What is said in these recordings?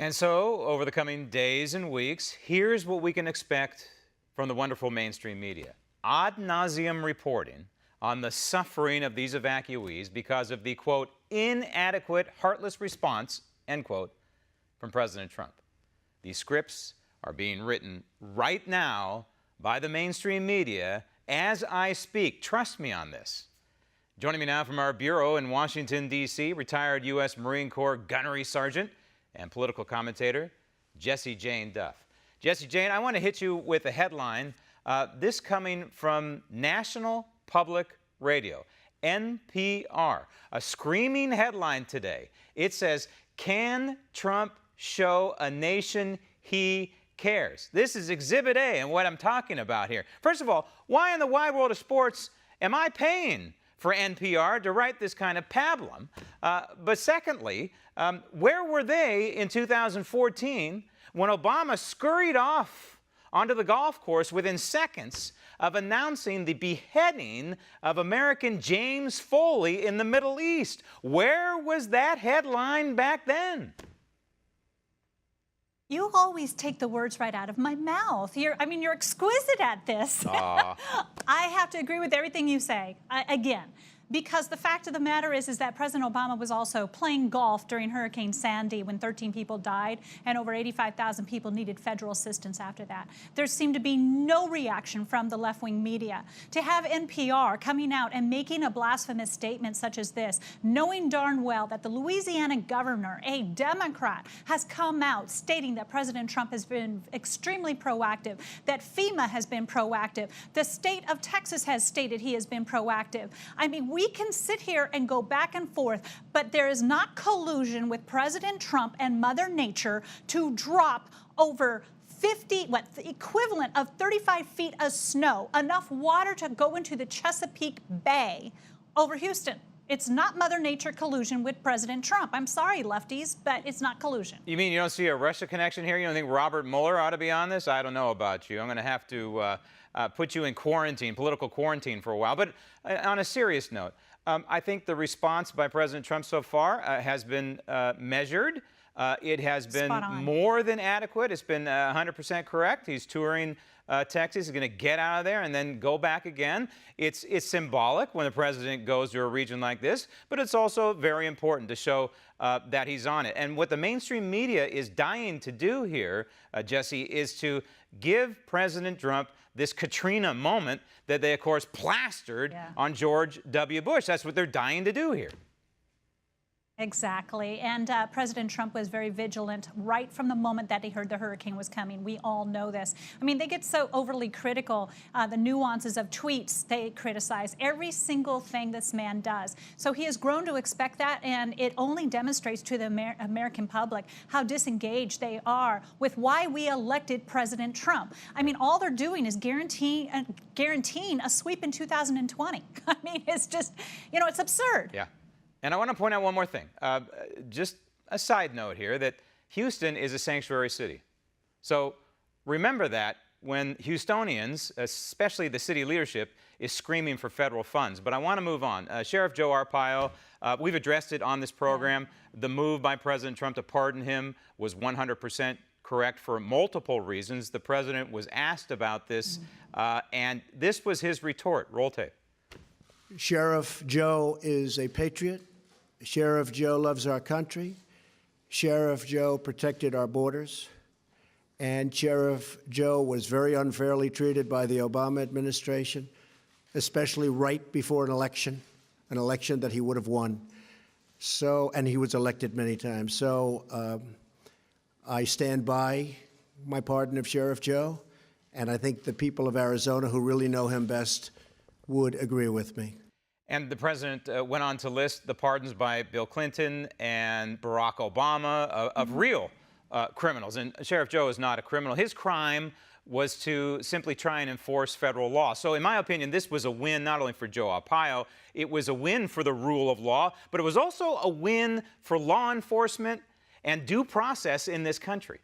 And so, over the coming days and weeks, here's what we can expect from the wonderful mainstream media. Ad nauseum reporting on the suffering of these evacuees because of the, quote, inadequate, heartless response, end quote, from President Trump. These scripts are being written right now by the mainstream media as I speak. Trust me on this. Joining me now from our bureau in Washington, D.C., retired U.S. Marine Corps Gunnery Sergeant and political commentator, Jessie Jane Duff. Jessie Jane, I want to hit you with a headline. This coming from National Public Radio, NPR. A screaming headline today. It says, "Can Trump show a nation he cares?" This is Exhibit A and what I'm talking about here. First of all, why in the wide world of sports am I paying for NPR to write this kind of pablum? But secondly, where were they in 2014 when Obama scurried off onto the golf course within seconds of announcing the beheading of American James Foley in the Middle East? Where was that headline back then? You always take the words right out of my mouth. You're exquisite at this. I have to agree with everything you say, again. Because the fact of the matter is that President Obama was also playing golf during Hurricane Sandy when 13 people died and over 85,000 people needed federal assistance after that. There seemed to be no reaction from the left-wing media. To have NPR coming out and making a blasphemous statement such as this, knowing darn well that the Louisiana governor, a Democrat, has come out stating that President Trump has been extremely proactive, that FEMA has been proactive, the state of Texas has stated he has been proactive. I mean, we can sit here and go back and forth, but there is not collusion with President Trump and Mother Nature to drop over the equivalent of 35 feet of snow, enough water to go into the Chesapeake Bay over Houston. It's not Mother Nature collusion with President Trump. I'm sorry, lefties, but it's not collusion. You mean you don't see a Russia connection here? You don't think Robert Mueller ought to be on this? I don't know about you. I'm going to have to put you in quarantine, political quarantine for a while. But on a serious note, I think the response by President Trump so far has been measured. It has been more than adequate. It's been 100% correct. He's touring Texas. He's going to get out of there and then go back again. It's symbolic when the president goes to a region like this, but it's also very important to show that he's on it. And what the mainstream media is dying to do here, Jessie, is to give President Trump this Katrina moment that they, of course, plastered on George W. Bush. That's what they're dying to do here. Exactly. And President Trump was very vigilant right from the moment that he heard the hurricane was coming. We all know this. I mean, they get so overly critical, the nuances of tweets they criticize, every single thing this man does. So he has grown to expect that, and it only demonstrates to the American public how disengaged they are with why we elected President Trump. I mean, all they're doing is guaranteeing a sweep in 2020. I mean, it's just, you know, it's absurd. Yeah. And I want to point out one more thing. Just a side note here, that Houston is a sanctuary city. So remember that when Houstonians, especially the city leadership, is screaming for federal funds. But I want to move on. Sheriff Joe Arpaio, we've addressed it on this program. The move by President Trump to pardon him was 100% correct for multiple reasons. The president was asked about this, and this was his retort. Roll tape. Sheriff Joe is a patriot. Sheriff Joe loves our country. Sheriff Joe protected our borders. And Sheriff Joe was very unfairly treated by the Obama administration, especially right before an election that he would have won. So, and he was elected many times. So I stand by my pardon of Sheriff Joe, and I think the people of Arizona who really know him best would agree with me. And the president went on to list the pardons by Bill Clinton and Barack Obama of real criminals. And Sheriff Joe is not a criminal. His crime was to simply try and enforce federal law. So in my opinion, this was a win not only for Joe Arpaio, it was a win for the rule of law, but it was also a win for law enforcement and due process in this country.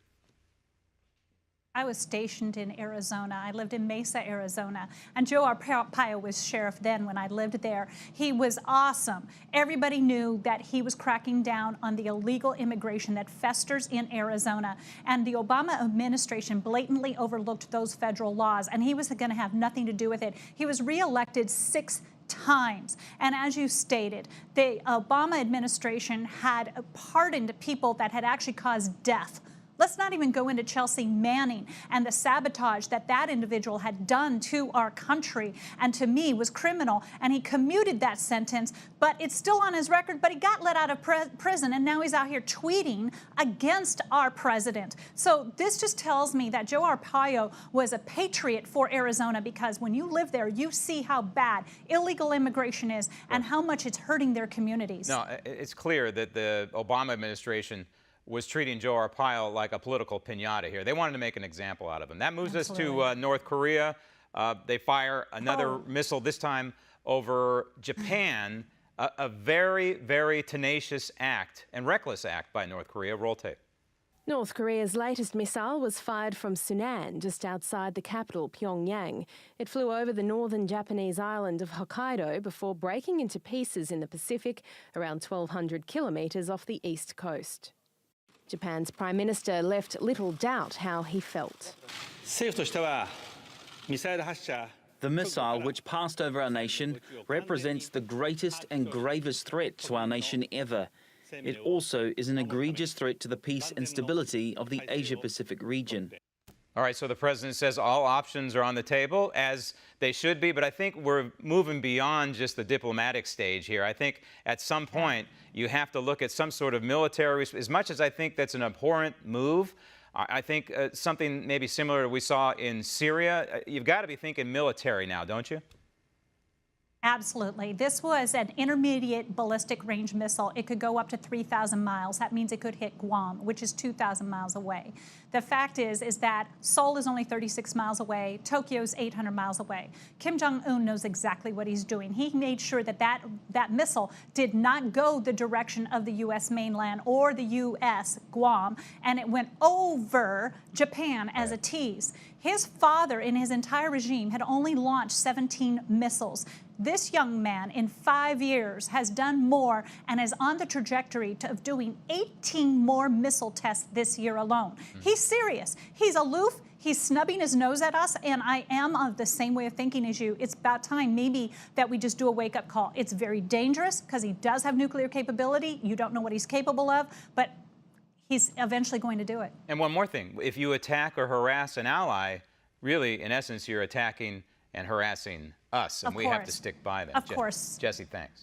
I was stationed in Arizona. I lived in Mesa, Arizona. And Joe Arpaio was sheriff then when I lived there. He was awesome. Everybody knew that he was cracking down on the illegal immigration that festers in Arizona. And the Obama administration blatantly overlooked those federal laws, and he was going to have nothing to do with it. He was reelected 6 times. And as you stated, the Obama administration had pardoned people that had actually caused death. Let's not even go into Chelsea Manning and the sabotage that that individual had done to our country, and to me was criminal. And he commuted that sentence, but it's still on his record, but he got let out of prison, and now he's out here tweeting against our president. So this just tells me that Joe Arpaio was a patriot for Arizona, because when you live there, you see how bad illegal immigration is and how much it's hurting their communities. No, it's clear that the Obama administration was treating Joe Arpaio like a political piñata here. They wanted to make an example out of him. That moves us to North Korea. They fire another missile, this time over Japan. A very, very tenacious act and reckless act by North Korea. Roll tape. North Korea's latest missile was fired from Sunan, just outside the capital, Pyongyang. It flew over the northern Japanese island of Hokkaido before breaking into pieces in the Pacific, around 1,200 kilometres off the east coast. Japan's Prime Minister left little doubt how he felt. The missile, which passed over our nation, represents the greatest and gravest threat to our nation ever. It also is an egregious threat to the peace and stability of the Asia-Pacific region. All right, so the president says all options are on the table, as they should be, but I think we're moving beyond just the diplomatic stage here. I think at some point you have to look at some sort of military, as much as I think that's an abhorrent move. I think something maybe similar to what we saw in Syria. You've got to be thinking military now, don't you? Absolutely. This was an intermediate ballistic range missile. It could go up to 3,000 miles. That means it could hit Guam, which is 2,000 miles away. The fact is that Seoul is only 36 miles away. Tokyo's 800 miles away. Kim Jong-un knows exactly what he's doing. He made sure that that missile did not go the direction of the U.S. mainland or the U.S. Guam, and it went over Japan as a tease. His father, in his entire regime, had only launched 17 missiles. This young man, in 5 years, has done more and is on the trajectory of doing 18 more missile tests this year alone. He's serious. He's aloof. He's snubbing his nose at us, and I am of the same way of thinking as you. It's about time maybe that we just do a wake-up call. It's very dangerous because he does have nuclear capability. You don't know what he's capable of, but he's eventually going to do it. And one more thing. If you attack or harass an ally, really, in essence, you're attacking and harassing us, and we have to stick by them. Of course. Jessie, thanks.